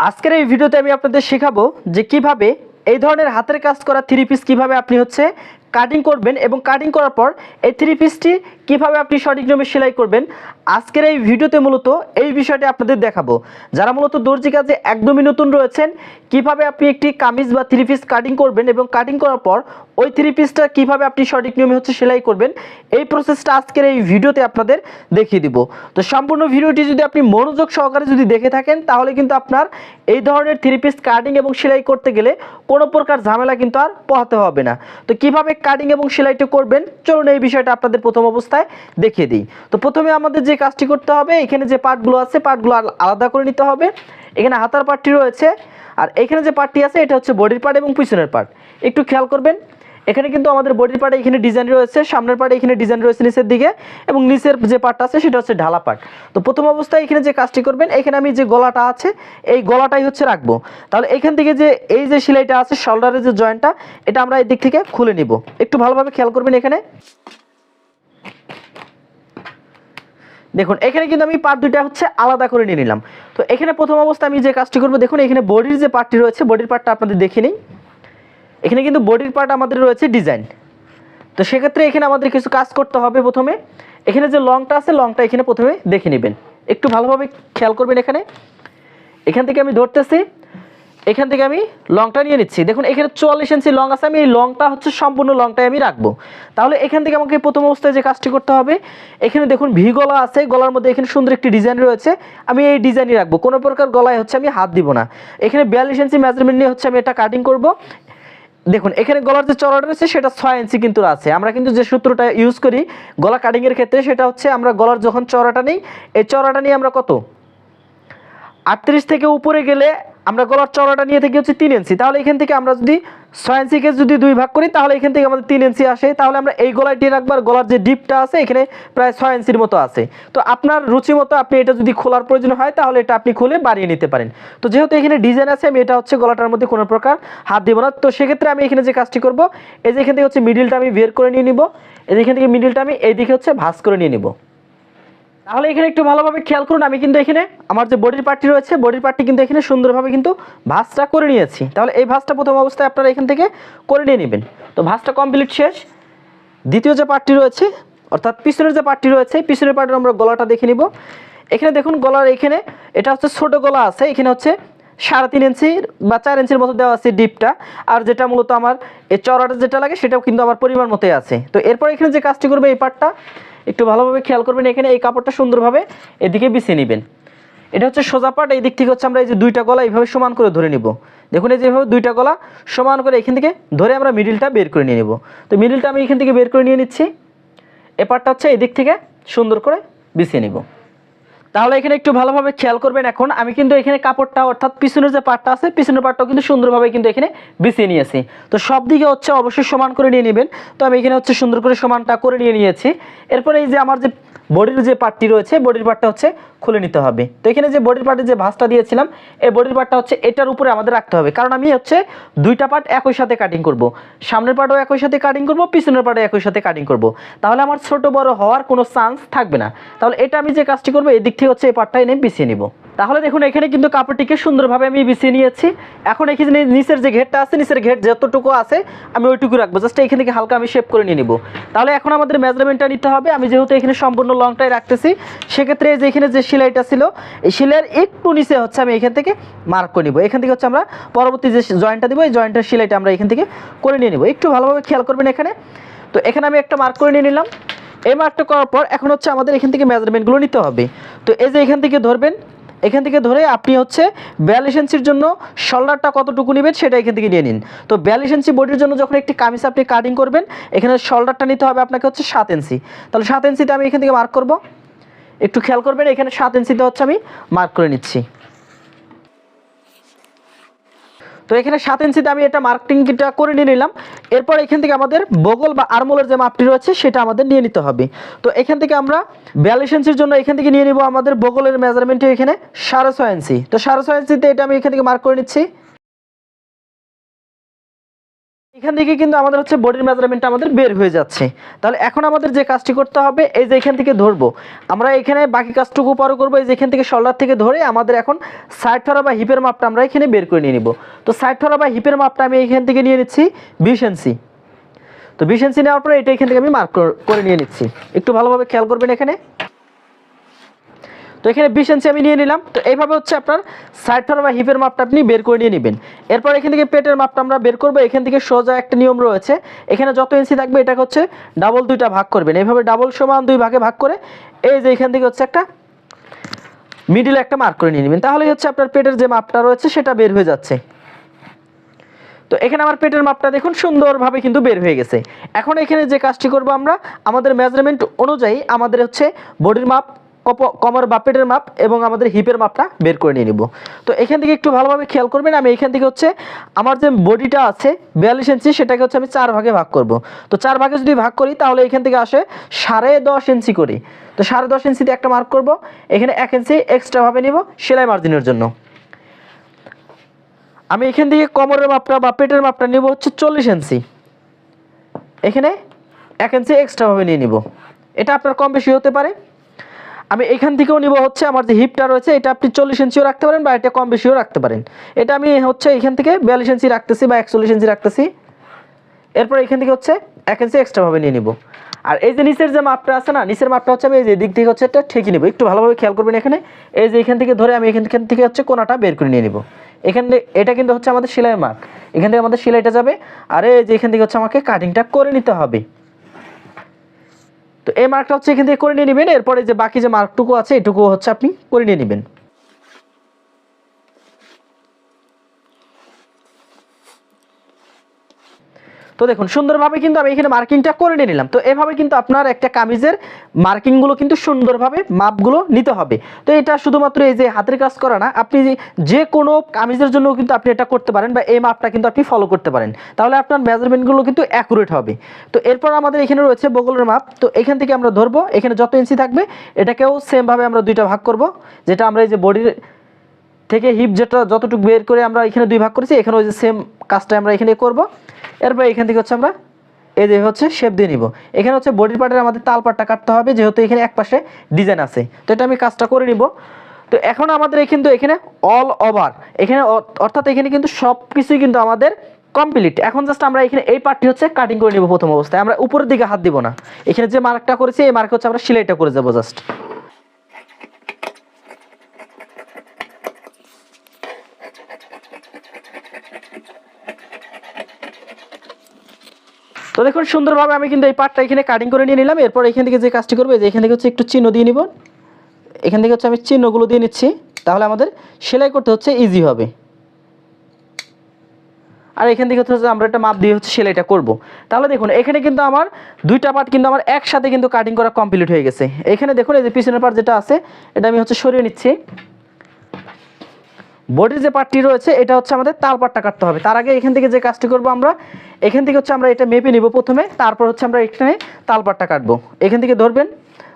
আজকের এই ভিডিওতে আমি আপনাদের শেখাবো যে কিভাবে এই ধরনের হাতের কাজ করা থ্রি পিস কিভাবে আপনি কাটিং করবেন এবং কাটিং করার পর এই থ্রি পিসটি কিভাবে আপনি সঠিক নিয়মে সেলাই করবেন। আজকের এই ভিডিওতে মূলত এই বিষয়টি আপনাদের দেখাবো। যারা মূলত দর্জি কাজে একদমই নতুন রয়েছেন, কিভাবে আপনি একটি কামিজ বা থ্রি পিস কাটিং করবেন এবং কাটিং করার পর ওই থ্রি পিসটা কিভাবে আপনি সঠিক নিয়মে সেলাই করবেন, এই প্রসেসটা আজকের এই ভিডিওতে আপনাদের দেখিয়ে দিব। তো সম্পূর্ণ ভিডিওটি যদি আপনি মনোযোগ সহকারে যদি দেখে থাকেন, তাহলে কিন্তু আপনার এই ধরনের থ্রি পিস কাটিং এবং সেলাই করতে গেলে কোনো প্রকার ঝামেলা কিন্তু আর পোহাতে হবে না। তো কিভাবে কাটিং এবং সেলাইটা করবেন, চলুন এই বিষয়টা আপনাদের প্রথম অবস্থায় দেখিয়ে দিই। তো প্রথমে আমাদের যে কাজটি করতে হবে, এখানে যে পার্টগুলো আছে পার্টগুলো আলাদা করে নিতে হবে। এখানে হাতার পার্টটি রয়েছে, আর এখানে যে পার্টটি আছে এটা হচ্ছে বডির পার্ট এবং পিছনের পার্ট। একটু খেয়াল করবেন, এখানে কিন্তু আমাদের বডির পার্টে এখানে ডিজাইন রয়েছে, সামনের পার্টে এখানে ডিজাইন রয়েছে নিচের দিকে, এবং নিচের যে পার্টটা আছে সেটা হচ্ছে ঢালা পার্ট। তো প্রথম অবস্থায় এখানে যে কাজটি করবেন, এখানে আমি যে গলাটা আছে এই গলাটাই রাখবো। তাহলে এখান থেকে যে এই যে সেলাইটা আছে শোল্ডারের যে জয়েন্টটা, এটা আমরা এই দিক থেকে খুলে নিব। একটু ভালোভাবে খেয়াল করবেন। এখানে দেখুন, এখানে কিন্তু আমি পার্ট দুইটা আলাদা করে নিয়ে নিলাম। তো এখানে প্রথম অবস্থায় আমি যে কাজটি করবো, দেখুন এখানে বডির যে পার্টটি রয়েছে, বডির পার্টটা আপনাদের দেখে নিই। এখানে কিন্তু বডির পার্ট আমাদের রয়েছে ডিজাইন। তো সেক্ষেত্রে এখানে আমাদের কিছু কাজ করতে হবে। প্রথমে এখানে যে লংটা আছে, লংটা এখানে প্রথমে দেখে নেবেন। একটু ভালোভাবে খেয়াল করবেন। এখান থেকে আমি ধরতেছি, এখান থেকে আমি লংটা নিয়ে নিচ্ছি। দেখুন এখানে 44 ইঞ্চি লং আছে, আমি এই লংটা সম্পূর্ণ লংটাই আমি রাখবো। তাহলে এখান থেকে আমাকে প্রথম অবস্থায় যে কাজটি করতে হবে, এখানে দেখুন ভি গলা আছে, গলার মধ্যে এখানে সুন্দর একটি ডিজাইন রয়েছে, আমি এই ডিজাইনই রাখবো। কোনো প্রকার গলায় আমি হাত দিব না। এখানে 42 ইঞ্চি মেজারমেন্ট নিয়ে আমি এটা কাটিং করব। দেখুন এখানে গলার যে চড়াটা রয়েছে সেটা 6 ইঞ্চি কিন্তু আছে। আমরা কিন্তু যে সূত্রটা ইউজ করি গলা কাটিংয়ের ক্ষেত্রে, সেটা আমরা গলার যখন চড়াটা নিই, এই চড়াটা নিয়ে আমরা কত 38 থেকে উপরে গেলে আমরা গলার চড়াটা নিয়ে থাকি 3 ইঞ্চি। তাহলে এখান থেকে আমরা যদি 6 ইঞ্চিকে যদি 2 ভাগ করি, তাহলে এখান থেকে আমাদের 3 ইঞ্চি আসে। তাহলে আমরা এই গলাটি রাখবার, গলার যে ডিপটা আছে এখানে প্রায় 6 ইঞ্চির মতো আছে। তো আপনার রুচি মতো আপনি এটা যদি খোলার প্রয়োজন হয়, তাহলে এটা আপনি খুলে বাড়িয়ে নিতে পারেন। তো যেহেতু এখানে ডিজাইন আছে, আমি এটা গলাটার মধ্যে কোনো প্রকার হাত দিব না। তো সেক্ষেত্রে আমি এখানে যে কাজটি করব, এই যে এখান থেকে মিডিলটা আমি বের করে নিয়ে নিব। এখান থেকে মিডিলটা আমি এইদিকে ভাঁজ করে নিয়ে নিব। তাহলে এখানে একটু ভালোভাবে খেয়াল করুন, আমি কিন্তু এখানে আমার যে বডির পার্টটি রয়েছে, বডির পার্টটি কিন্তু এখানে সুন্দরভাবে কিন্তু ভাঁজটা করে নিয়েছি। তাহলে এই ভাঁজটা প্রথম অবস্থায় আপনারা এখান থেকে করে নিয়ে নেবেন। তো ভাঁজটা কমপ্লিট শেষ। দ্বিতীয় যে পার্টটি রয়েছে, অর্থাৎ পিছনের যে পার্টটি রয়েছে, পিছনের পার্টের আমরা গলাটা দেখে নিব। এখানে দেখুন গলার এখানে এটা ছোট গলা আছে, এখানে 3.5 ইঞ্চির বা 4 ইঞ্চির মতো দেওয়া আছে ডিপটা। আর যেটা মূলত আমার এই চড়াটা যেটা লাগে সেটাও কিন্তু আমার পরিমাণ মতোই আছে। তো এরপর এখানে যে কাজটি করবে, এই পার্টটা একটু ভালোভাবে খেয়াল করবেন। এখানে এই কাপড়টা সুন্দরভাবে এদিকে বিছিয়ে নেবেন। এটা সোজা পার্ট, এই দিক থেকে আমরা এই যে দুইটা গলা এইভাবে সমান করে ধরে নিব। দেখুন এই যেভাবে দুইটা গলা সমান করে এখান থেকে ধরে আমরা মিডিলটা বের করে নিয়ে নেব। তো মিডিলটা আমি এখান থেকে বের করে নিয়ে নিচ্ছি। এই পার্টটা এই দিক থেকে সুন্দর করে বিছিয়ে নিব। তাহলে এখানে একটু ভালোভাবে খেয়াল করবেন। এখন আমি কিন্তু এখানে কাপড়টা, অর্থাৎ পিছনের যে পার্টটা আছে, পিছনের পার্টটাও কিন্তু সুন্দরভাবে কিন্তু এখানে বিছিয়ে নিয়েছি। তো সব দিকে অবশ্যই সমান করে নিয়ে নেবেন। তো আমি এখানে সুন্দর করে সমানটা করে নিয়েছি। এরপরে এই যে আমার যে বডির যে পার্টটি রয়েছে, বডির পার্টটা খুলে নিতে হবে। তো এখানে যে বডির পার্টের যে ভাঁজটা দিয়েছিলাম, এই বডির পার্টটা এটার উপরে আমাদের রাখতে হবে, কারণ আমি দুইটা পার্ট একই সাথে কাটিং করব। সামনের পার্টও একই সাথে কাটিং করব, পিছনের পার্টও একই সাথে কাটিং করব। তাহলে আমার ছোট বড় হওয়ার কোনো চান্স থাকবে না। তাহলে এটা আমি যে কাজটি করবো, এই দিক থেকে এই পার্টটা এনে বিছিয়ে নিব। তাহলে দেখুন এখানে কিন্তু কাপড়টিকে সুন্দরভাবে আমি বিছিয়ে নিয়েছি। এখন এখানে নিচের যে ঘেরটা আছে, নিচের ঘের যতটুকু আছে আমি ওইটুকু রাখবো, জাস্ট এখান থেকে হালকা আমি শেপ করে নিয়ে নিব। তাহলে এখন আমাদের মেজারমেন্টটা নিতে হবে। আমি যেহেতু এখানে সম্পূর্ণ লংটাই রাখতেছি, সেক্ষেত্রে যে এখানে যে সেলাইটা ছিল, এই সেলাইয়ের একটু নিচে আমি এখান থেকে মার্ক করে নিব। এখান থেকে আমরা পরবর্তী যে জয়েন্টটা দিব, এই জয়েন্টের সেলাইটা আমরা এখান থেকে করে নিয়ে নিব। একটু ভালোভাবে খেয়াল করবেন এখানে। তো এখানে আমি একটা মার্ক করে নিয়ে নিলাম। এই মার্কটা করার পর এখন আমাদের এখান থেকে মেজারমেন্টগুলো নিতে হবে। তো এই যে এখান থেকে ধরবেন, এখান থেকে ধরে আপনি 42 ইঞ্চির জন্য শোল্ডারটা কতটুকু নেবেন সেটা এখান থেকে নিয়ে নিন। তো 42 ইঞ্চি বডির জন্য যখন একটি কামিজ আপনি কাটিং করবেন, এখানে শোল্ডারটা নিতে হবে আপনাকে 7 ইঞ্চি। তাহলে 7 ইঞ্চিতে আমি এখান থেকে মার্ক করব। একটু খেয়াল করবেন, এখানে 7 ইঞ্চিতে আমি মার্ক করে নিচ্ছি। তো এখানে 7 ইঞ্চিতে আমি এটা মার্কিংটা করে নিয়ে নিলাম। এরপর এখান থেকে আমাদের বগল বা আর্মোলের যে মাপটি রয়েছে সেটা আমাদের নিয়ে নিতে হবে। তো এখান থেকে আমরা 42 ইঞ্চির জন্য এখান থেকে নিয়ে নিব আমাদের বগলের মেজারমেন্টে এখানে 6.5 ইঞ্চি। তো 6.5 ইঞ্চিতে এটা আমি এখান থেকে মার্ক করে নিচ্ছি। এখান থেকে কিন্তু আমাদের হচ্ছে বডির মেজারমেন্টটা আমাদের বের হয়ে যাচ্ছে। তাহলে এখন আমাদের যে কাজটি করতে হবে, এই যে এখান থেকে ধরবো আমরা, এখানে বাকি কাজটুকু পরে করবো। এই যে এখান থেকে শোল্ডার থেকে ধরে আমাদের এখন সাইড ফেরা বা হিপের মাপটা আমরা এখানে বের করে নিয়ে নিব। তো সাইড ফেরা বা হিপের মাপটা আমি এখান থেকে নিয়ে নিচ্ছি 20 ইঞ্চি। তো 20 ইঞ্চি নেওয়ার পরে এটা এখান থেকে আমি মার্ক করে নিয়ে নিচ্ছি, একটু ভালোভাবে খেয়াল করবেন এখানে। তো এখানে 20 ইঞ্চি আমি নিয়ে নিলাম। তো এইভাবে হচ্ছে আপনার সাইড ফেরা বা হিপের মাপটা আপনি বের করে নিয়ে নেবেন। এরপর এখান থেকে পেটের মাপটা আমরা বের করবো। এখান থেকে সোজা একটা নিয়ম রয়েছে, এখানে যত ইঞ্চি থাকবে এটাকে হচ্ছে ডাবল 2টা ভাগ করবেন। এইভাবে ডাবল সমান 2 ভাগে ভাগ করে এই যে এখান থেকে হচ্ছে একটা মিডিলে একটা মার্ক করে নিয়ে নেবেন। তাহলেই হচ্ছে আপনার পেটের যে মাপটা রয়েছে সেটা বের হয়ে যাচ্ছে। তো এখানে আমার পেটের মাপটা দেখুন সুন্দরভাবে কিন্তু বের হয়ে গেছে। এখন এখানে যে কাজটি করব আমরা, আমাদের মেজারমেন্ট অনুযায়ী আমাদের হচ্ছে বডির মাপ, কোমর বা পেটের মাপ এবং আমাদের হিপের মাপটা বের করে নিয়ে নিব। তো এখান থেকে একটু ভালোভাবে খেয়াল করবেন, আমি এখান থেকে হচ্ছে আমার যে বডিটা আছে 42 ইঞ্চি, সেটাকে হচ্ছে আমি 4 ভাগে ভাগ করব। তো 4 ভাগে যদি ভাগ করি তাহলে এখান থেকে আসে 10.5 ইঞ্চি করি। তো 10.5 ইঞ্চিতে একটা মার্ক করব। এখানে 1 ইঞ্চি এক্সট্রা ভাবে নিব সেলাই মার্জিনের জন্য। আমি এখান থেকে কোমরের মাপটা বা পেটের মাপটা নিব হচ্ছে 40 ইঞ্চি, এখানে 1 ইঞ্চি এক্সট্রা ভাবে নিয়ে নিব। এটা আপনার কম বেশি হতে পারে। আমি এখান থেকেও নিব হচ্ছে আমার যে হিপটা রয়েছে, এটা আপনি 40 ইঞ্চিও রাখতে পারেন বা এটা কম বেশিও রাখতে পারেন। এটা আমি হচ্ছে এখান থেকে 42 ইঞ্চি রাখতেছি বা 41 ইঞ্চি রাখতেছি। এরপর এখান থেকে হচ্ছে 1 ইঞ্চি এক্সট্রা ভাবে নিয়ে নিব। আর এই যে নিচের যে মাপটা আছে না, নিচের মাপটা হচ্ছে আমি এই যে দিক থেকে হচ্ছে এটা ঠেকে নিব। একটু ভালোভাবে খেয়াল করবেন এখানে, এই যে এখান থেকে ধরে আমি এখান থেকে হচ্ছে কোনাটা বের করে নিয়ে নিব। এখানে এটা কিন্তু হচ্ছে আমাদের সেলাইয়ের মার্ক, এখান থেকে আমাদের সেলাইটা যাবে। আর এই যে এখান থেকে হচ্ছে আমাকে কাটিংটা করে নিতে হবে। তো এই মার্কটা হচ্ছে এখান থেকে করে নিয়ে নেবেন। এরপরে যে বাকি যে মার্কটুকু আছে এটুকু হচ্ছে আপনি করে নিয়ে নেবেন। তো দেখুন সুন্দরভাবে কিন্তু আমি এখানে মার্কিংটা করে নিয়ে নিলাম। তো এভাবে কিন্তু আপনার একটা কামিজের মার্কিংগুলো কিন্তু সুন্দরভাবে মাপগুলো নিতে হবে। তো এটা শুধুমাত্র এই যে হাতের কাজ করা না, আপনি যে কোনো কামিজের জন্য কিন্তু আপনি এটা করতে পারেন বা এই মাপটা কিন্তু আপনি ফলো করতে পারেন, তাহলে আপনার মেজারমেন্টগুলো কিন্তু অ্যাকুরেট হবে। তো এরপর আমাদের এখানে রয়েছে বগলের মাপ। তো এখান থেকে আমরা ধরবো, এখানে যত ইঞ্চি থাকবে এটাকেও সেমভাবে আমরা 2টা ভাগ করব। যেটা আমরা এই যে বডির থেকে হিপ যেটা যতটুকু বের করে আমরা এখানে 2 ভাগ করেছি, এখানে ওই যে সেম কাজটা আমরা এখানে করব। এরপর এখান থেকে হচ্ছে আমরা এই যে হচ্ছে শেপ দিয়ে নিব। এখানে হচ্ছে বডির পার্টের আমাদের তাল পাটটা কাটতে হবে, যেহেতু এখানে এক পাশে ডিজাইন আছে। তো এটা আমি কাজটা করে নিব। তো এখন আমাদের কিন্তু এখানে অল ওভার, এখানে অর্থাৎ এখানে কিন্তু সব কিছুই কিন্তু আমাদের কমপ্লিট। এখন জাস্ট আমরা এখানে এই পার্টটি হচ্ছে কাটিং করে নিব। প্রথম অবস্থায় আমরা উপরের দিকে হাত দিব না, এখানে যে মার্কটা করেছি এই মার্কে হচ্ছে আমরা সেলাইটা করে যাব জাস্ট। তো দেখুন সুন্দরভাবে আমি কিন্তু এই পার্টটা এখানে কাটিং করে নিয়ে নিলাম। এরপর এখান থেকে যে কাজটি করবো, যে এখান থেকে হচ্ছে একটু চিহ্ন দিয়ে নিব। এখান থেকে হচ্ছে আমি চিহ্নগুলো দিয়ে নিচ্ছি, তাহলে আমাদের সেলাই করতে হচ্ছে ইজি হবে। আর এখান থেকে হচ্ছে আমরা একটা মাপ দিয়ে হচ্ছে সেলাইটা করব। তাহলে দেখুন এখানে কিন্তু আমার 2টা পার্ট কিন্তু আমার একসাথে কিন্তু কাটিং করা কমপ্লিট হয়ে গেছে। এখানে দেখুন এই যে পিছনের পার্ট যেটা আছে এটা আমি হচ্ছে সরিয়ে নিচ্ছি। বডির যে পার্টটি রয়েছে এটা হচ্ছে আমাদের তাল পাটটা কাটতে হবে। তার আগে এখান থেকে যে কাজটি করব আমরা, এখান থেকে হচ্ছে আমরা এটা মেপে নিব প্রথমে, তারপর হচ্ছে আমরা এখানে তাল পাটটা কাটবো। এখান থেকে ধরবেন,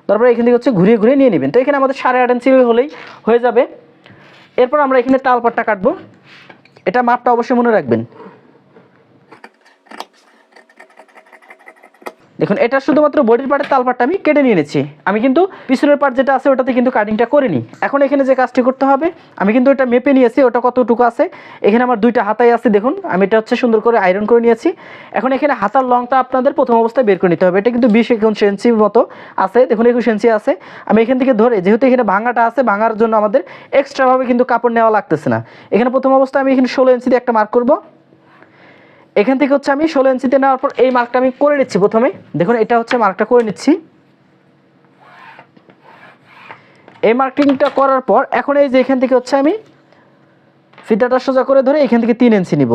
তারপরে এখান থেকে হচ্ছে ঘুরিয়ে ঘুরিয়ে নিয়ে নেবেন। তো এখানে আমাদের 8.5 ইঞ্চি হলেই হয়ে যাবে। এরপর আমরা এখানে তাল পাটটা কাটবো, এটা মাপটা অবশ্যই মনে রাখবেন। দেখুন এটা শুধুমাত্র বডির পার্টের তাল পাটটা আমি কেটে নিয়ে নিচ্ছি, আমি কিন্তু পিছনের পার্ট যেটা আছে ওটাতে কিন্তু কাটিংটা করিনি। এখন এখানে যে কাজটি করতে হবে, আমি কিন্তু এটা মেপে নিয়েছি ওটা কতটুকু আছে। এখানে আমার 2টা হাতাই আছে, দেখুন আমি এটা হচ্ছে সুন্দর করে আয়রন করে নিয়েছি। এখন এখানে হাতার লংটা আপনাদের প্রথম অবস্থায় বের করে নিতে হবে। এটা কিন্তু 20-21 ইঞ্চির মতো আছে, দেখুন 21 ইঞ্চি আছে। আমি এখান থেকে ধরে, যেহেতু এখানে ভাঙাটা আছে, ভাঙার জন্য আমাদের এক্সট্রাভাবে কিন্তু কাপড় নেওয়া লাগতেছে না। এখানে প্রথম অবস্থায় আমি এখানে 16 ইঞ্চি দিয়ে একটা মার্ক করব। এখান থেকে হচ্ছে আমি 16 ইঞ্চিতে নেওয়ার পর এই মার্কটা আমি করে নিচ্ছি প্রথমে। দেখুন এটা হচ্ছে মার্কটা করে নিচ্ছি। এই মার্কিংটা করার পর এখন এই যে এখান থেকে হচ্ছে আমি ফিতাটা সোজা করে ধরে এখান থেকে 3 ইঞ্চি নিব।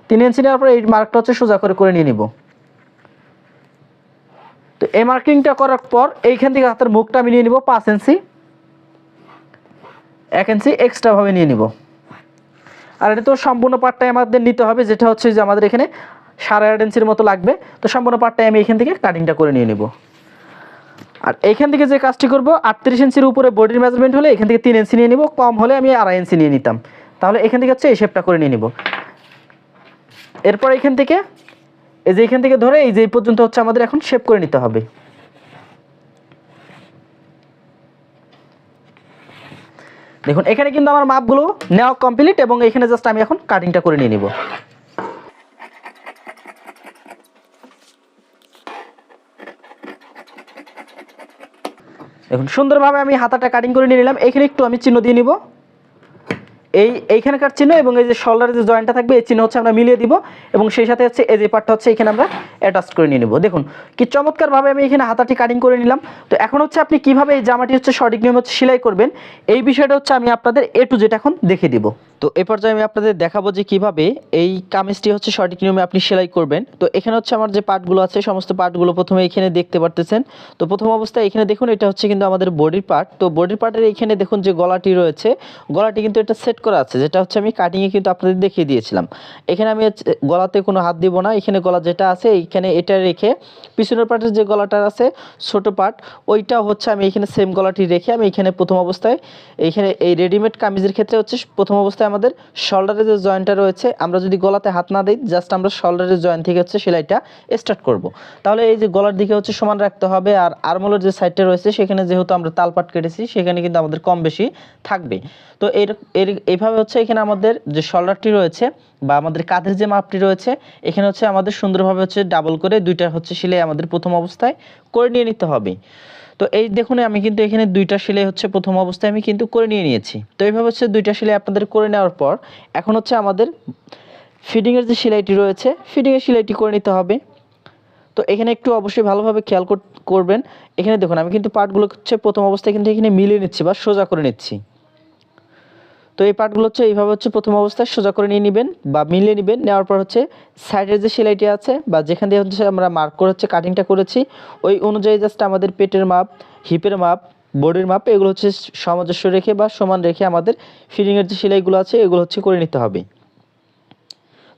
3 ইঞ্চি নেওয়ার পর এই মার্কটা হচ্ছে সোজা করে নিয়ে নিব। তো এই মার্কিংটা করার পর এইখান থেকে হাতের মুখটা আমি নিয়ে নিব 5 ইঞ্চি, 1 ইঞ্চি এক্সট্রা ভাবে নিয়ে নিব। আর এটা তো সম্পূর্ণ পার্টটাই আমাদের নিতে হবে, যেটা হচ্ছে যে আমাদের এখানে 8.5 ইঞ্চির মতো লাগবে। তো সম্পূর্ণ পার্টটাই আমি এখান থেকে কাটিংটা করে নিয়ে নেব। আর এইখান থেকে যে কাজটি করব, 38 ইঞ্চির উপরে বডির মেজারমেন্ট হলে এখান থেকে 3 ইঞ্চি নিয়ে নিব, কম হলে আমি 2.5 ইঞ্চি নিয়ে নিতাম। তাহলে এখান থেকে হচ্ছে এই শেপটা করে নিয়ে নিব। এরপর এখান থেকে এই যে এখান থেকে ধরে এই যে এই পর্যন্ত হচ্ছে আমাদের এখন শেপ করে নিতে হবে। দেখুন এখানে কিন্তু আমার মাপগুলো নেওয়া কমপ্লিট এবং এখানে জাস্ট আমি এখন কাটিংটা করে নিয়ে নিব। দেখুন সুন্দরভাবে আমি হাতাটা কাটিং করে নিয়ে নিলাম। এখানে একটু আমি চিহ্ন দিয়ে নিব, এইখানকার চিহ্ন এবং এই যে শোল্ডারের যে জয়েন্টটা থাকবে এই চিহ্ন হচ্ছে আমরা মিলিয়ে দিব এবং সেই সাথে হচ্ছে এই যে পার্টটা হচ্ছে এখানে আমরা অ্যাটাচ করে নিয়ে নেব। দেখুন কি চমৎকারভাবে আমি এখানে হাতাটি কাটিং করে নিলাম। তো এখন হচ্ছে আপনি কিভাবে এই জামাটি হচ্ছে সঠিক নিয়মে হচ্ছে সেলাই করবেন এই বিষয়টা হচ্ছে আমি আপনাদের A to Z এখন দেখিয়ে দিব। তো এ পর্যায়ে আমি আপনাদের দেখাবো যে কিভাবে এই কামিজটি হচ্ছে সঠিক নিয়মে আপনি সেলাই করবেন। তো এখানে হচ্ছে আমার যে পার্টগুলো আছে সমস্ত পার্টগুলো প্রথমে এখানে দেখতে পারতেছেন। তো প্রথম অবস্থায় এখানে দেখুন এটা হচ্ছে কিন্তু আমাদের বডির পার্ট। তো বডির পার্টের এখানে দেখুন যে গলাটি রয়েছে, গলাটি কিন্তু এটা সেট করা আছে, যেটা হচ্ছে আমি কাটিংয়ে কিন্তু আপনাদের দেখিয়ে দিয়েছিলাম। এখানে আমি গলাতে কোনো হাত দিব না, এখানে গলা যেটা আছে এইখানে এটা রেখে পিছনের পার্টের যে গলাটা আছে ছোট পার্ট ওইটাও হচ্ছে আমি এখানে সেম গলাটি রেখে আমি এখানে প্রথম অবস্থায় এইখানে এই রেডিমেড কামিজের ক্ষেত্রে হচ্ছে প্রথম অবস্থায় আমাদের শোল্ডারের যে জয়েন্টটা রয়েছে আমরা যদি গলাতে হাত না দিই জাস্ট আমরা শোল্ডারের জয়েন্ট থেকে হচ্ছে সেলাইটা স্টার্ট করব। তাহলে এই যে গলার দিকে হচ্ছে সমান রাখতে হবে, আর আর্মহোলের যে সাইডটা রয়েছে সেখানে যেহেতু আমরা তালপাট কেটেছি সেখানে কিন্তু আমাদের কম বেশি থাকবে। তো এইভাবে হচ্ছে এখানে আমাদের যে শোল্ডারটি রয়েছে বা আমাদের কাঁধের যে মাপটি রয়েছে এখানে হচ্ছে আমাদের সুন্দরভাবে হচ্ছে ডাবল করে দুইটা হচ্ছে সেলাই আমাদের প্রথম অবস্থায় করে নিয়ে নিতে হবে। তো এই দেখুন আমি কিন্তু এখানে দুইটা সেলাই হচ্ছে প্রথম অবস্থায় আমি কিন্তু করে নিয়েছি। তো এইভাবে হচ্ছে দুইটা সেলাই আপনাদের করে নেওয়ার পর এখন হচ্ছে আমাদের ফিটিংয়ের যে সেলাইটি রয়েছে ফিটিংয়ের সেলাইটি করে নিতে হবে। তো এখানে একটু অবশ্যই ভালোভাবে খেয়াল করবেন। এখানে দেখুন আমি কিন্তু পার্টগুলো হচ্ছে প্রথম অবস্থায় কিন্তু এখানে মিলিয়ে নিচ্ছি বা সোজা করে নিচ্ছি। তো এই পার্টগুলো হচ্ছে এইভাবে হচ্ছে প্রথম অবস্থায় সোজা করে নিয়ে নেবেন বা মিলিয়ে নেবেন। নেওয়ার পর হচ্ছে সাইডের যে সেলাইটি আছে বা যেখান দিয়ে হচ্ছে আমরা মার্ক করে হচ্ছে কাটিংটা করেছি ওই অনুযায়ী জাস্ট আমাদের পেটের মাপ, হিপের মাপ, বডির মাপ এগুলো হচ্ছে সামঞ্জস্য রেখে বা সমান রেখে আমাদের ফিটিংয়ের যে সেলাইগুলো আছে এগুলো হচ্ছে করে নিতে হবে।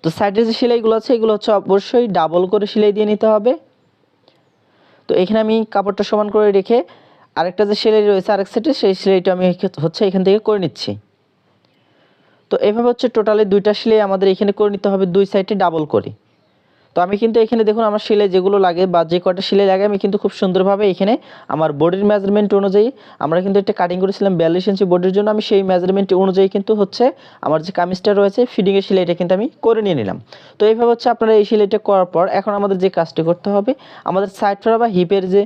তো সাইডের যে সেলাইগুলো আছে এগুলো হচ্ছে অবশ্যই ডাবল করে সেলাই দিয়ে নিতে হবে। তো এখানে আমি কাপড়টা সমান করে রেখে আরেকটা যে সেলাই রয়েছে আরেক সাইডে সেই সেলাইটা আমি হচ্ছে এখান থেকে করে নিচ্ছি। তো এভাবে হচ্ছে টোটালি দুইটা সেলাই আমাদের এখানে করে নিতে হবে দুই সাইডে ডাবল করে। তো আমি কিন্তু এখানে দেখুন আমার সেলাই যেগুলো লাগে বা যে কটা সেলাই লাগে আমি কিন্তু খুব সুন্দরভাবে এখানে আমার বডির মেজারমেন্ট অনুযায়ী আমরা কিন্তু একটা কাটিং করেছিলাম 42 ইঞ্চি বডির জন্য আমি সেই মেজারমেন্ট অনুযায়ী কিন্তু হচ্ছে আমার যে কামিজটা রয়েছে ফিটিংয়ের সেলাইটা কিন্তু আমি করে নিয়ে নিলাম। তো এইভাবে হচ্ছে আপনারা এই সেলাইটা করার পর এখন আমাদের যে কাজটি করতে হবে আমাদের সাইড ফেরা বা হিপের যে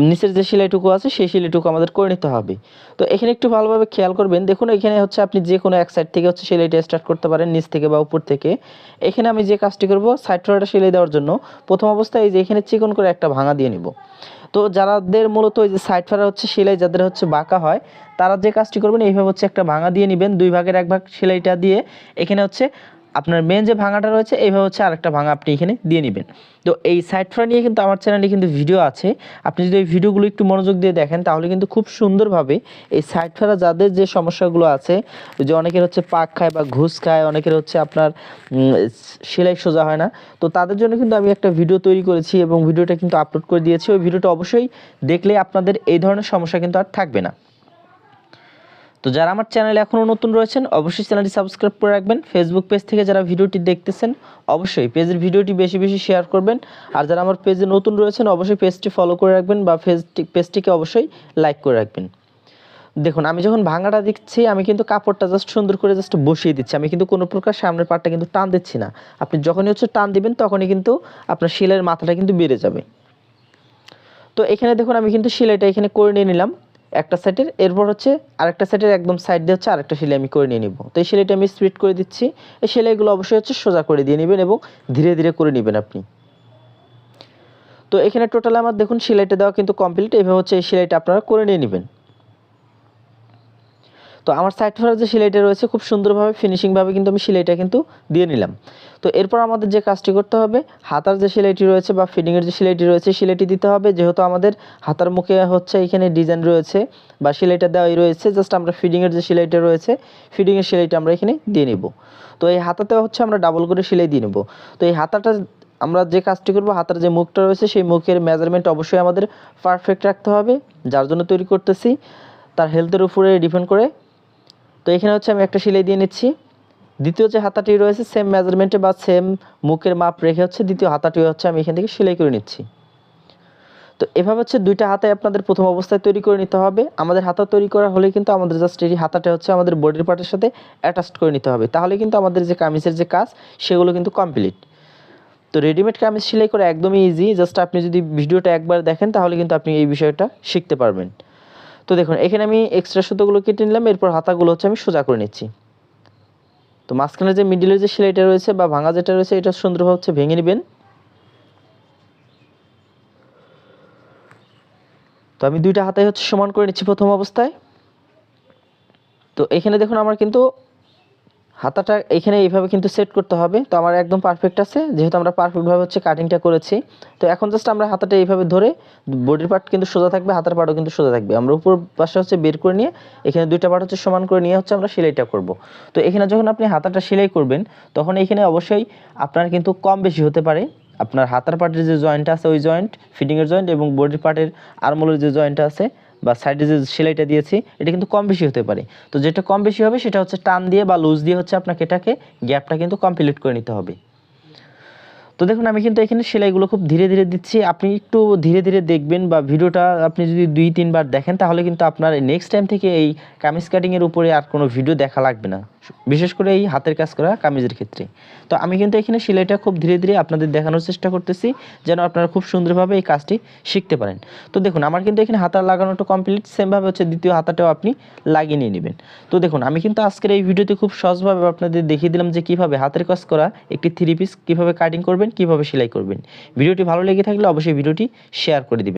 নিচের যে সেলাইটুকু আছে সেই সেলাইটুকু আমাদের করে নিতে হবে। তো এখানে একটু ভালোভাবে খেয়াল করবেন। দেখুন এখানে হচ্ছে আপনি যে কোনো এক সাইড থেকে হচ্ছে সেলাইটা স্টার্ট করতে পারেন নিচ থেকে বা উপর থেকে। এখানে আমি যে কাজটি করব সাইড ফেরাটা সেলাই দেওয়ার জন্য প্রথম অবস্থায় এই যে এখানে চিকন করে একটা ভাঙা দিয়ে নিব। তো যাদের মূলত এই যে সাইড ফেরা হচ্ছে সেলাই যাদের হচ্ছে বাঁকা হয় তারা যে কাজটি করবেন এইভাবে হচ্ছে একটা ভাঙা দিয়ে নেবেন, দুই ভাগের এক ভাগ সেলাইটা দিয়ে এখানে হচ্ছে আপনার মেন যে ভাঙাটা রয়েছে এইভাবে হচ্ছে আরেকটা ভাঙা আপনি এখানে দিয়ে নেবেন। তো এই সাইড ফেরা নিয়ে কিন্তু আমার চ্যানেলে কিন্তু ভিডিও আছে, আপনি যদি এই ভিডিওগুলো একটু মনোযোগ দিয়ে দেখেন তাহলে কিন্তু খুব সুন্দরভাবে এই সাইড ফেরা যাদের যে সমস্যাগুলো আছে যে অনেকের হচ্ছে পাক খায় বা ঘুষ খায়, অনেকের হচ্ছে আপনার সেলাই সোজা হয় না, তো তাদের জন্য কিন্তু আমি একটা ভিডিও তৈরি করেছি এবং ভিডিওটা কিন্তু আপলোড করে দিয়েছি। ওই ভিডিওটা অবশ্যই দেখলে আপনাদের এই ধরনের সমস্যা কিন্তু আর থাকবে না। তো যারা আমার চ্যানেলে এখনও নতুন রয়েছেন অবশ্যই চ্যানেলটি সাবস্ক্রাইব করে রাখবেন। ফেসবুক পেজ থেকে যারা ভিডিওটি দেখতেছেন অবশ্যই পেজের ভিডিওটি বেশি বেশি শেয়ার করবেন। আর যারা আমার পেজে নতুন রয়েছেন অবশ্যই পেজটি ফলো করে রাখবেন বা পেজটিকে অবশ্যই লাইক করে রাখবেন। দেখুন আমি যখন ভাঙাটা দিচ্ছি আমি কিন্তু কাপড়টা জাস্ট সুন্দর করে জাস্ট বসিয়ে দিচ্ছি, আমি কিন্তু কোনো প্রকার সামনের পার্টটা কিন্তু টান দিচ্ছি না। আপনি যখনই হচ্ছে টান দিবেন তখনই কিন্তু আপনার সেলাইয়ের মাথাটা কিন্তু বেড়ে যাবে। তো এখানে দেখুন আমি কিন্তু সেলাইটা এখানে করে নিয়ে নিলাম একটা সাইডের, এরপর হচ্ছে আরেকটা সাইডের একদম সাইড দিয়ে হচ্ছে আরেকটা সেলাই আমি করে নিয়ে নিব। তো এই সেলাইটা আমি স্প্লিট করে দিচ্ছি। এই সেলাইগুলো অবশ্যই হচ্ছে সোজা করে দিয়ে নেবেন এবং ধীরে ধীরে করে নেবেন আপনি। তো এখানে টোটাল আমার দেখুন সেলাইটা দেওয়া কিন্তু কমপ্লিট। এইভাবে হচ্ছে এই সেলাইটা আপনারা করে নিয়ে নেবেন। তো আমার সাইড ফেরার যে সেলাইটা রয়েছে খুব সুন্দরভাবে ফিনিশিংভাবে কিন্তু আমি সেলাইটা কিন্তু দিয়ে নিলাম। তো এরপর আমাদের যে কাজটি করতে হবে হাতার যে সেলাইটি রয়েছে বা ফিটিংয়ের যে সেলাইটি রয়েছে সেলাইটি দিতে হবে। যেহেতু আমাদের হাতার মুখে হচ্ছে এখানে ডিজাইন রয়েছে বা সেলাইটা দেওয়াই রয়েছে, জাস্ট আমরা ফিটিংয়ের যে সেলাইটা রয়েছে ফিটিংয়ের সেলাইটা আমরা এখানে দিয়ে নিব। তো এই হাতাতে হচ্ছে আমরা ডাবল করে সেলাই দিয়ে নেব। তো এই হাতাটা আমরা যে কাজটি করব হাতার যে মুখটা রয়েছে সেই মুখের মেজারমেন্ট অবশ্যই আমাদের পারফেক্ট রাখতে হবে, যার জন্য তৈরি করতেছি তার হেলথের উপরে ডিপেন্ড করে। তো এখানে হচ্ছে আমি একটা সেলাই দিয়ে নিচ্ছি। দ্বিতীয় যে হাতাটি রয়েছে সেম মেজারমেন্টে বা সেম মুখের মাপ রেখে হচ্ছে দ্বিতীয় হাতাটি হচ্ছে আমি এখান থেকে সেলাই করে নিচ্ছি। তো এভাবে হচ্ছে দুইটা হাতায় আপনাদের প্রথম অবস্থায় তৈরি করে নিতে হবে। আমাদের হাতা তৈরি করা হলে কিন্তু আমাদের জাস্ট এই হাতাটা হচ্ছে আমাদের বডির পার্টের সাথে অ্যাটাচড করে নিতে হবে, তাহলে কিন্তু আমাদের যে কামিজের যে কাজ সেগুলো কিন্তু কমপ্লিট। তো রেডিমেড কামিজ সেলাই করা একদমই ইজি, জাস্ট আপনি যদি ভিডিওটা একবার দেখেন তাহলে কিন্তু আপনি এই বিষয়টা শিখতে পারবেন। তো দেখুন এখানে আমি এক্সট্রা সুতোগুলো কেটে নিলাম, এরপর হাতাগুলো হচ্ছে আমি সোজা করে নিচ্ছি। তো মাঝখানে যে মিডিলের যে সেলাইটা রয়েছে বা ভাঙা যেটা রয়েছে এটা সুন্দরভাবে হচ্ছে ভেঙে নেবেন। তো আমি দুইটা হাতায় হচ্ছে সমান করে নিচ্ছি প্রথম অবস্থায়। তো এখানে দেখুন আমার কিন্তু হাতাটা এখানে এইভাবে কিন্তু সেট করতে হবে। তো আমার একদম পারফেক্ট আছে, যেহেতু আমরা পারফেক্টভাবে হচ্ছে কাটিংটা করেছি। তো এখন জাস্ট আমরা হাতাটা এইভাবে ধরে বডির পার্ট কিন্তু সোজা থাকবে, হাতার পার্টও কিন্তু সোজা থাকবে। আমরা উপর পাশে হচ্ছে বের করে নিয়ে এখানে দুইটা পার্ট হচ্ছে সমান করে নিয়ে হচ্ছে আমরা সেলাইটা করব। তো এখানে যখন আপনি হাতাটা সেলাই করবেন তখন এখানে অবশ্যই আপনার কিন্তু কম বেশি হতে পারে। আপনার হাতার পার্টের যে জয়েন্টটা আছে ওই জয়েন্ট, ফিটিংয়ের জয়েন্ট এবং বডির পার্টের আর্মহোলের যে জয়েন্টটা আছে বা সাইডে যে সেলাইটা দিয়েছি এটা কিন্তু কম বেশি হতে পারে। তো যেটা কম বেশি হবে সেটা হচ্ছে টান দিয়ে বা লুজ দিয়ে হচ্ছে আপনাকে এটাকে গ্যাপটা কিন্তু কমপ্লিট করে নিতে হবে। তো দেখুন আমি কিন্তু এখানে সেলাইগুলো খুব ধীরে ধীরে দিচ্ছি, আপনি একটু ধীরে ধীরে দেখবেন বা ভিডিওটা আপনি যদি 2-3 বার দেখেন তাহলে কিন্তু আপনার নেক্সট টাইম থেকে এই কামিজ কাটিংয়ের উপরে আর কোনো ভিডিও দেখা লাগবে না, বিশেষ করে এই হাতের কাজ করা কামিজের ক্ষেত্রে। তো আমি কিন্তু এখানে সেলাইটা খুব ধীরে ধীরে আপনাদের দেখানোর চেষ্টা করতেছি যেন আপনারা খুব সুন্দরভাবে এই কাজটি শিখতে পারেন। তো দেখুন আমার কিন্তু এখানে হাতা লাগানোটা কমপ্লিট, সেমভাবে হচ্ছে দ্বিতীয় হাতাটাও আপনি লাগিয়ে নিয়ে নেবেন। তো দেখুন আমি কিন্তু আজকের এই ভিডিওতে খুব সহজভাবে আপনাদের দেখিয়ে দিলাম যে কীভাবে হাতের কাজ করা একটি 3 পিস কীভাবে কাটিং করবেন, কীভাবে সেলাই করবেন। ভিডিওটি ভালো লেগে থাকলে অবশ্যই ভিডিওটি শেয়ার করে দিবেন।